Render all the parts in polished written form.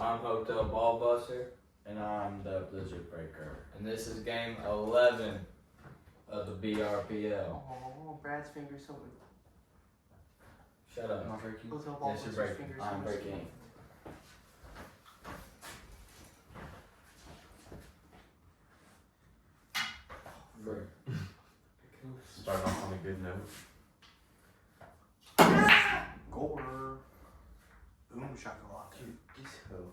I'm Hotel Ball Buster. And I'm the Blizzard Breaker. And this is game 11 of the BRPL. Oh, Brad's fingers so weak. Shut up. Am I breaking? Hotel Ball Yes, you're Buster's breaking. fingers I'm so breaking. weak. Start off on a good note. Gore. Boom shakalaka. Dude, this hoe.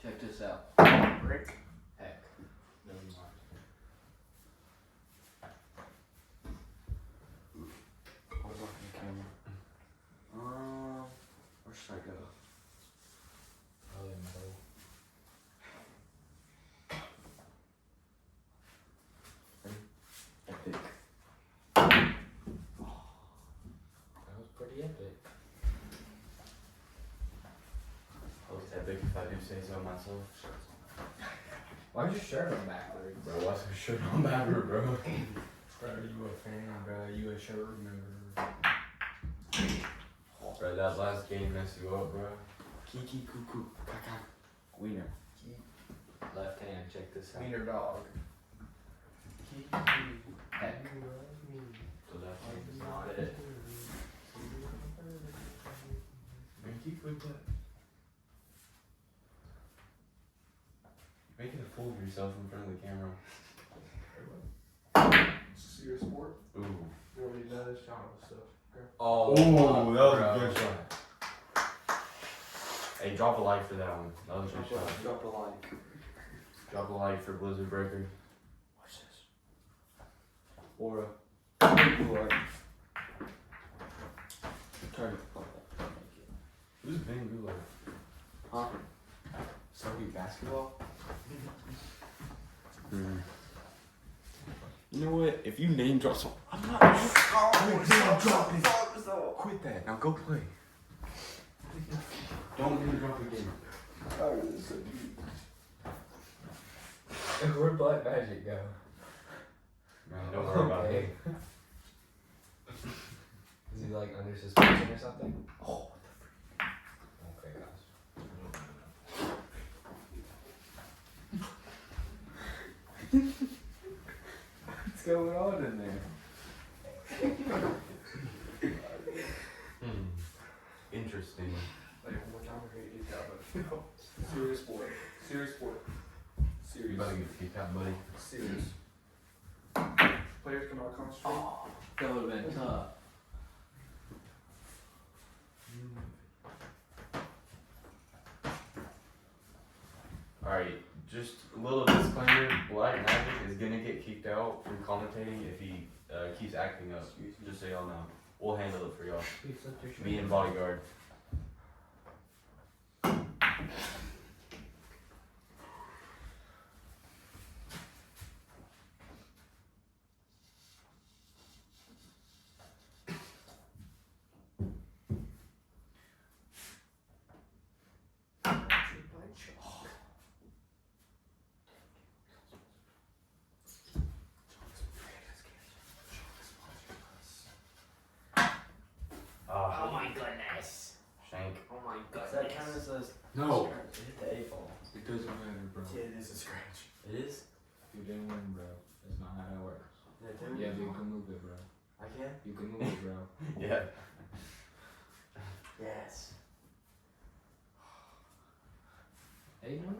Check this out. Brick. Heck. Never mind. Hold off the camera. Where should I go? Probably in the hole. Epic. That was pretty epic. Oh, it's epic if I do say so myself. Why's your shirt on backwards? Bro, what's your shirt on backward, bro? Bro, you a fan, bro. You a shirt member. Bro, that last game messed you up, bro. Kiki cuckoo kaka. Wiener. Left hand, check this out. Wiener dog. Heck. The left hand is not it. Man, keep with that. You're making a fool of yourself in front of the camera. Serious sport. Ooh. You already done this genre stuff. Oh, Ooh, that was bro. a good shot. Hey, drop a like for that one. That was a good shot. Drop a like. Drop a like for Blizzard Breaker. Watch this. Or a turn it. Who's Van Gula? Huh? Soviet basketball? You know what? If you name drop some, I'm not. Dropping. Quit that. Now go play. Don't name drop again. Oh, this is so deep. Where'd Black Magic go? Man, don't worry about it. Is he like under suspension or something? Oh, Okay, guys. what's going on in there? Interesting. Like, one more time, we're gonna get that, but no. Serious sport. Serious sport. You Serious. better get kicked out, buddy. Serious. Players cannot concentrate. Oh, that would have been tough. Alright, just a little disclaimer, Black Magic is gonna get kicked out from commentating if he keeps acting up. Just so y'all know. We'll handle it for y'all. Me and Bodyguard. Oh my goodness. Shank. Oh my Does that goodness. count as a No. scratch? Hit the 8 ball. It doesn't matter, bro. Yeah, it is a scratch. It is? You didn't win, bro. That's not how that works. Yeah, Yeah, but you can move it, bro. I can? You can move it, bro. Yeah. Yes. Hey, no.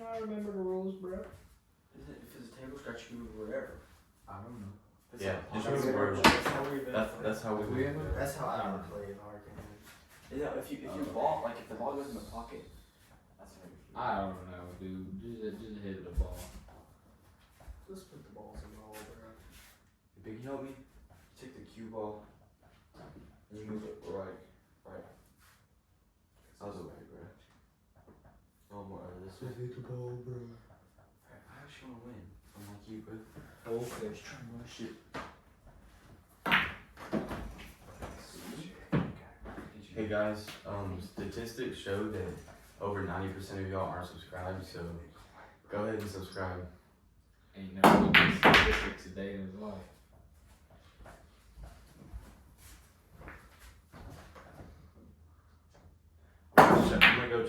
I remember the rules, bro. Is it, if it's a table scratch, you can move wherever. I don't know. It's Yeah, like- just move wherever. That's how we've been. That's how we We have do it. That's how I would play in our game. Yeah, if you ball, like if the ball goes in the pocket, that's how you I don't know, dude. Just hit the ball. Just put the balls in the hole, bro. If you can help me, take the cue ball and you move it right. I was okay, bro. No more out of this. Just hit the ball, bro. I actually want to win. I'm like you, bro. Okay. Just trying to run shit. Hey guys, statistics show that over 90% of y'all aren't subscribed, so go ahead and subscribe. Ain't never looked at statistics a day in his life.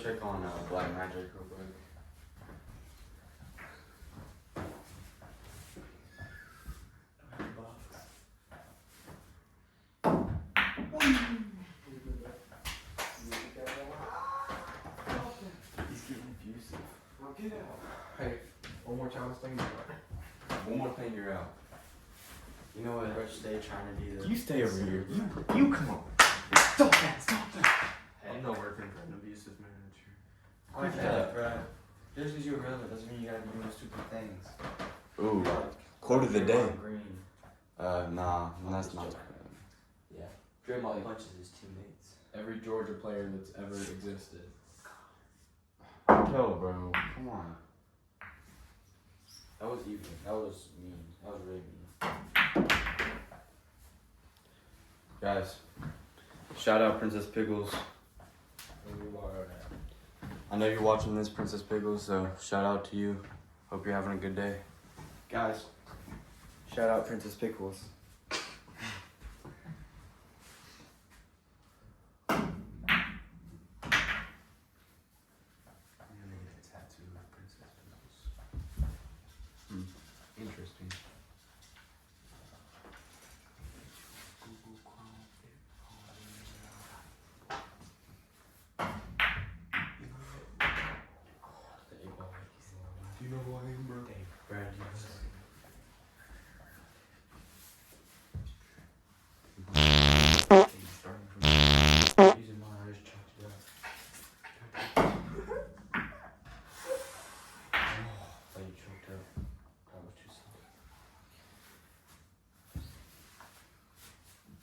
check on Black Magic real quick. He's getting abusive. Well, get out. Hey, one more time, let's think about it. One more thing, you're out. You know what? Bro, stay trying to be the. You stay over here. You come on. Stop that. Stop that. I'm not working for an abusive manager. I like that, bro. Just because you're relevant doesn't mean you gotta be doing stupid things. Ooh. Like, Quote of the day. Draymond Green. Nah, that's not. Yeah. Draymond punches his teammates. Every Georgia player that's ever existed. Yo, bro, come on. That was even. That was mean. That was really mean. Guys, shout out Princess Pickles. I know you're watching this, Princess Pickles, so shout out to you. Hope you're having a good day. Guys, shout out Princess Pickles. Interesting. Do you know who I am, bro? Hey, Brad, you know starting from using my eyes, chopped it up. Oh, you choked up. That was too soft.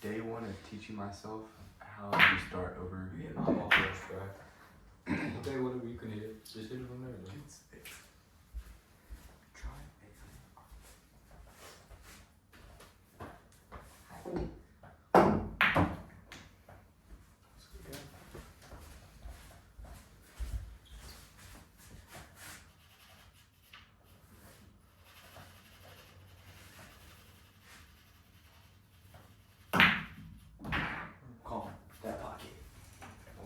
Day one of teaching myself how to start over. I'm all first, bro. Okay, whatever, you can hit it. Just hit it from there, bro. Try calm that pocket.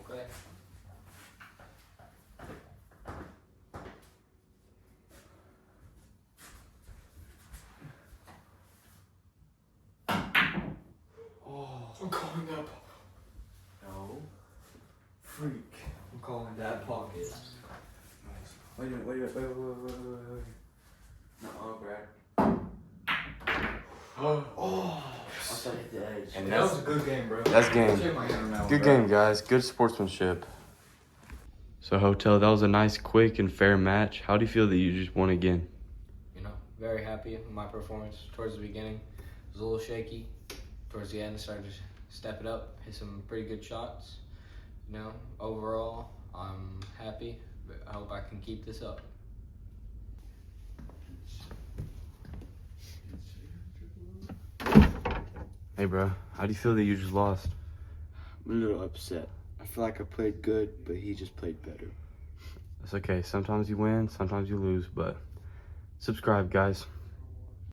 Okay. I'm calling that No. Freak. I'm calling that pocket. Wait a minute, wait. No, Brad. Oh. I thought it hit the edge. And That was a good game, bro. That's game. Shake my hand now, Good bro. game, guys. Good sportsmanship. So, Hotel, that was a nice, quick, and fair match. How do you feel that you just won again? You know, very happy with my performance towards the beginning. It was a little shaky. Towards the end, I started to step it up, hit some pretty good shots. You know, overall, I'm happy. But I hope I can keep this up. Hey, bro. How do you feel that you just lost? I'm a little upset. I feel like I played good, but he just played better. That's okay. Sometimes you win, sometimes you lose, but subscribe, guys.